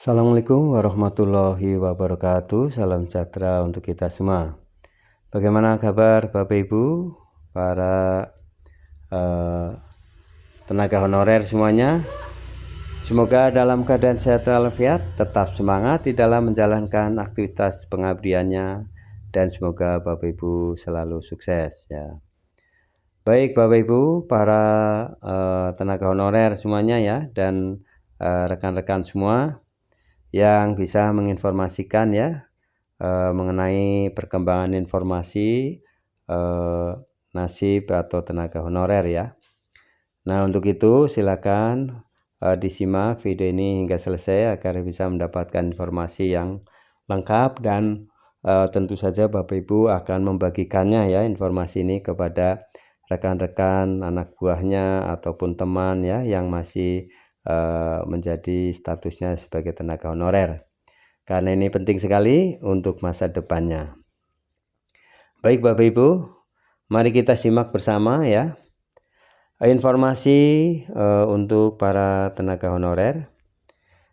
Assalamualaikum warahmatullahi wabarakatuh. Salam sejahtera untuk kita semua. Bagaimana kabar Bapak Ibu, para tenaga honorer semuanya? Semoga dalam keadaan sehat walafiat, tetap semangat di dalam menjalankan aktivitas pengabdiannya, dan semoga Bapak Ibu selalu sukses ya. Baik Bapak Ibu, para tenaga honorer semuanya ya, dan rekan-rekan semua yang bisa menginformasikan ya mengenai perkembangan informasi nasib atau tenaga honorer ya. Nah, untuk itu silakan disimak video ini hingga selesai agar bisa mendapatkan informasi yang lengkap, dan tentu saja Bapak Ibu akan membagikannya ya, informasi ini kepada rekan-rekan, anak buahnya ataupun teman ya yang masih menjadi statusnya sebagai tenaga honorer, karena ini penting sekali untuk masa depannya. Baik Bapak Ibu, mari kita simak bersama ya informasi untuk para tenaga honorer,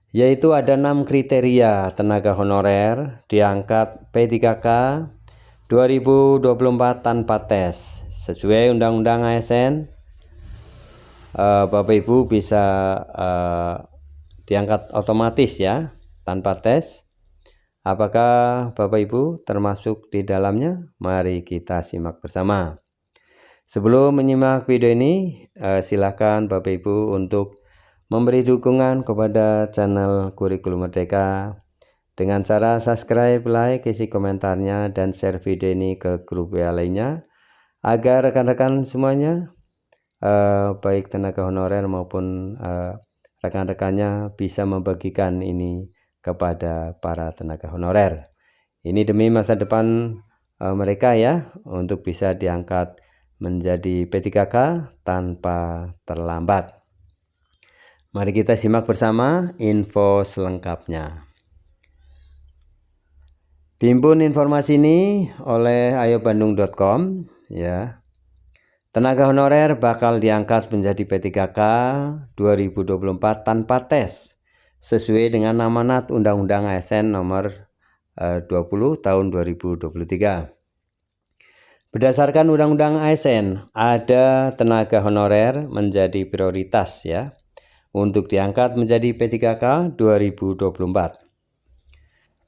yaitu ada 6 kriteria tenaga honorer diangkat P3K 2024 tanpa tes sesuai Undang-Undang ASN. Bapak Ibu bisa diangkat otomatis ya, tanpa tes. Apakah Bapak Ibu termasuk di dalamnya? Mari kita simak bersama. Sebelum menyimak video ini, silakan Bapak Ibu untuk memberi dukungan kepada channel Kurikulum Merdeka dengan cara subscribe, like, isi komentarnya, dan share video ini ke grup WA lainnya, agar rekan-rekan semuanya baik tenaga honorer maupun rekan-rekannya bisa membagikan ini kepada para tenaga honorer. Ini demi masa depan mereka ya, untuk bisa diangkat menjadi P3K tanpa terlambat. Mari kita simak bersama info selengkapnya. Dihimpun informasi ini oleh ayobandung.com ya. Tenaga honorer bakal diangkat menjadi P3K 2024 tanpa tes sesuai dengan amanat Undang-Undang ASN nomor 20 tahun 2023. Berdasarkan Undang-Undang ASN, ada tenaga honorer menjadi prioritas ya untuk diangkat menjadi P3K 2024.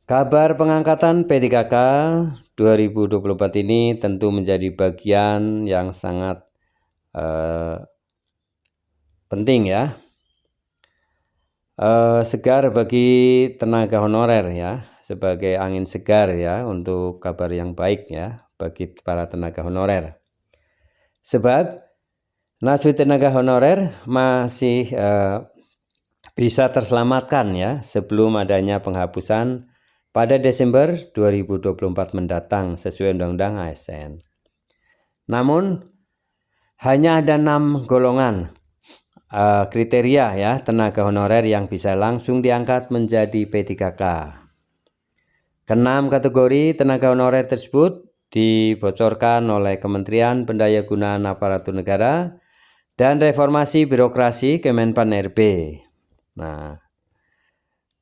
Kabar pengangkatan P3K 2024 ini tentu menjadi bagian yang sangat penting ya, segar bagi tenaga honorer ya, sebagai angin segar ya untuk kabar yang baik ya bagi para tenaga honorer. Sebab nasib tenaga honorer masih bisa terselamatkan ya sebelum adanya penghapusan pada Desember 2024 mendatang sesuai Undang-Undang ASN. Namun hanya ada 6 golongan kriteria ya tenaga honorer yang bisa langsung diangkat menjadi P3K. Ke-6 kategori tenaga honorer tersebut dibocorkan oleh Kementerian Pendayagunaan Aparatur Negara dan Reformasi Birokrasi Kemenpan RB. Nah,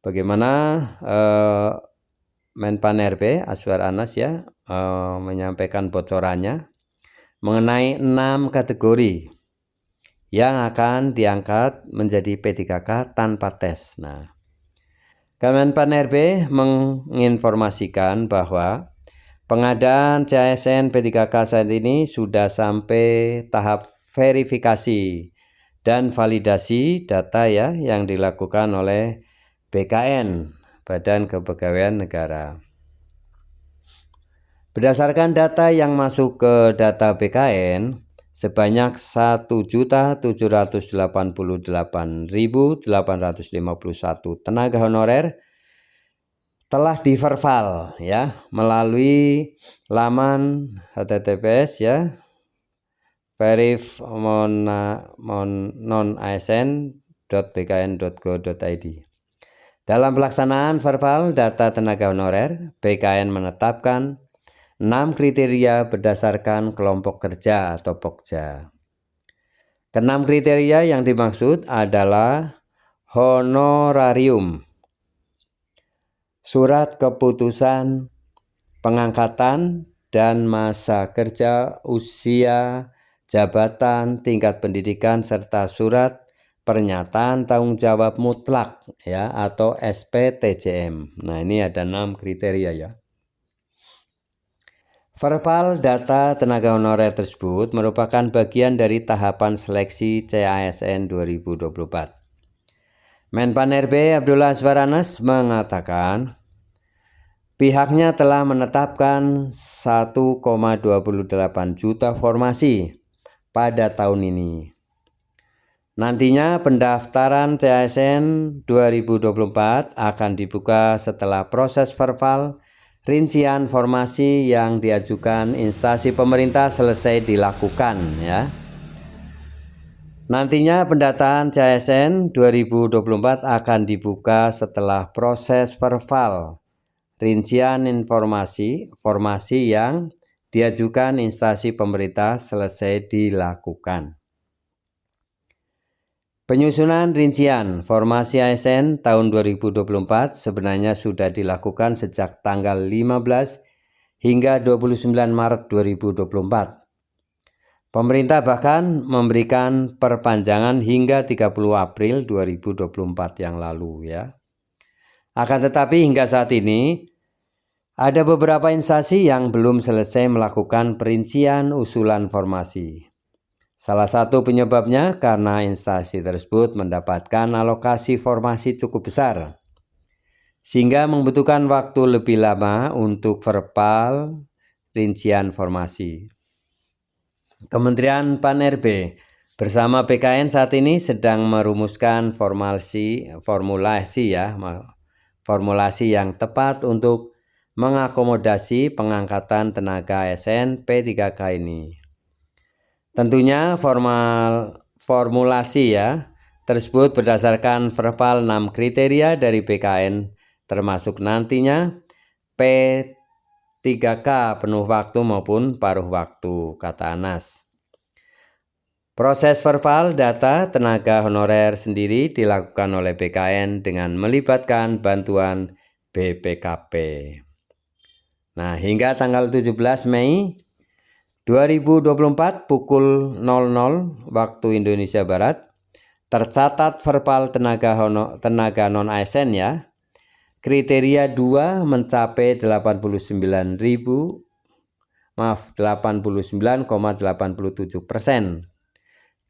bagaimana Menpan RB Azwar Anas ya menyampaikan bocorannya mengenai 6 kategori yang akan diangkat menjadi P3K tanpa tes. Nah, Kemenpan RB menginformasikan bahwa pengadaan CASN P3K saat ini sudah sampai tahap verifikasi dan validasi data ya yang dilakukan oleh BKN, Badan Kepegawaian Negara. Berdasarkan data yang masuk ke data BKN, sebanyak 1.788.851 tenaga honorer telah diverval ya melalui laman https ya verif.non-asn.bkn.go.id. Dalam pelaksanaan verbal data tenaga honorer, BKN menetapkan 6 kriteria berdasarkan kelompok kerja atau Pokja. Ke-6 kriteria yang dimaksud adalah honorarium, surat keputusan pengangkatan dan masa kerja, usia, jabatan, tingkat pendidikan, serta surat pernyataan tanggung jawab mutlak ya atau SPTJM. Nah, ini ada 6 kriteria ya. Verbal data tenaga honorer tersebut merupakan bagian dari tahapan seleksi CASN 2024. Menpan RB Abdullah Azwar Anas mengatakan pihaknya telah menetapkan 1,28 juta formasi pada tahun ini. Nantinya pendaftaran CASN 2024 akan dibuka setelah proses verbal rincian formasi yang diajukan instansi pemerintah selesai dilakukan ya. Nantinya pendataan CASN 2024 akan dibuka setelah proses verbal rincian formasi yang diajukan instansi pemerintah selesai dilakukan. Penyusunan rincian formasi ASN tahun 2024 sebenarnya sudah dilakukan sejak tanggal 15 hingga 29 Maret 2024. Pemerintah bahkan memberikan perpanjangan hingga 30 April 2024 yang lalu ya. Akan tetapi hingga saat ini ada beberapa instansi yang belum selesai melakukan perincian usulan formasi. Salah satu penyebabnya karena instansi tersebut mendapatkan alokasi formasi cukup besar, sehingga membutuhkan waktu lebih lama untuk verbal rincian formasi. Kementerian Pan-RB bersama BKN saat ini sedang merumuskan formulasi yang tepat untuk mengakomodasi pengangkatan tenaga ASN P3K ini. Tentunya formulasi tersebut berdasarkan verbal 6 kriteria dari BKN, termasuk nantinya P3K penuh waktu maupun paruh waktu, kata Anas. Proses verbal data tenaga honorer sendiri dilakukan oleh BKN dengan melibatkan bantuan BPKP. Nah, hingga tanggal 17 Mei 2024 pukul 00 waktu Indonesia Barat tercatat verbal tenaga non-ASN ya. Kriteria 2 mencapai 89,87%.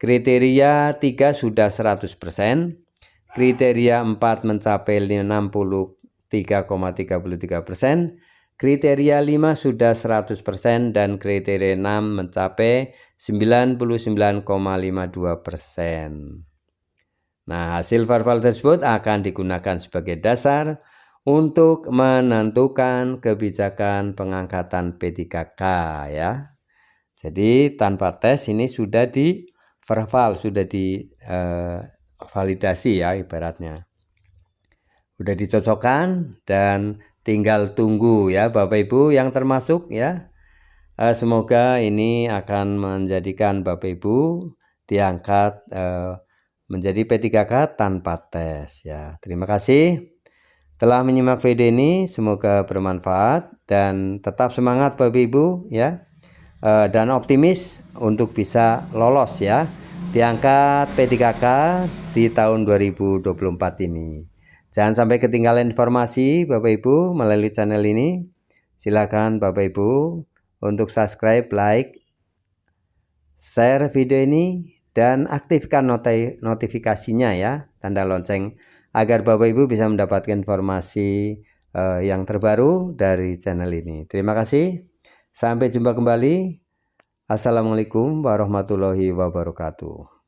Kriteria 3 sudah 100%. Kriteria 4 mencapai 63,33%. Kriteria 5 sudah 100% dan kriteria 6 mencapai 99,52%. Nah, hasil verbal tersebut akan digunakan sebagai dasar untuk menentukan kebijakan pengangkatan P3K ya. Jadi tanpa tes ini sudah di verbal, sudah di validasi ya ibaratnya. Sudah dicocokkan dan tinggal tunggu ya Bapak Ibu yang termasuk ya. Semoga ini akan menjadikan Bapak Ibu diangkat menjadi P3K tanpa tes ya. Terima kasih telah menyimak video ini, semoga bermanfaat dan tetap semangat Bapak Ibu ya. Dan optimis untuk bisa lolos ya diangkat P3K di tahun 2024 ini. Jangan sampai ketinggalan informasi Bapak Ibu melalui channel ini. Silakan Bapak Ibu untuk subscribe, like, share video ini dan aktifkan notifikasinya ya, tanda lonceng agar Bapak Ibu bisa mendapatkan informasi yang terbaru dari channel ini. Terima kasih. Sampai jumpa kembali. Assalamualaikum warahmatullahi wabarakatuh.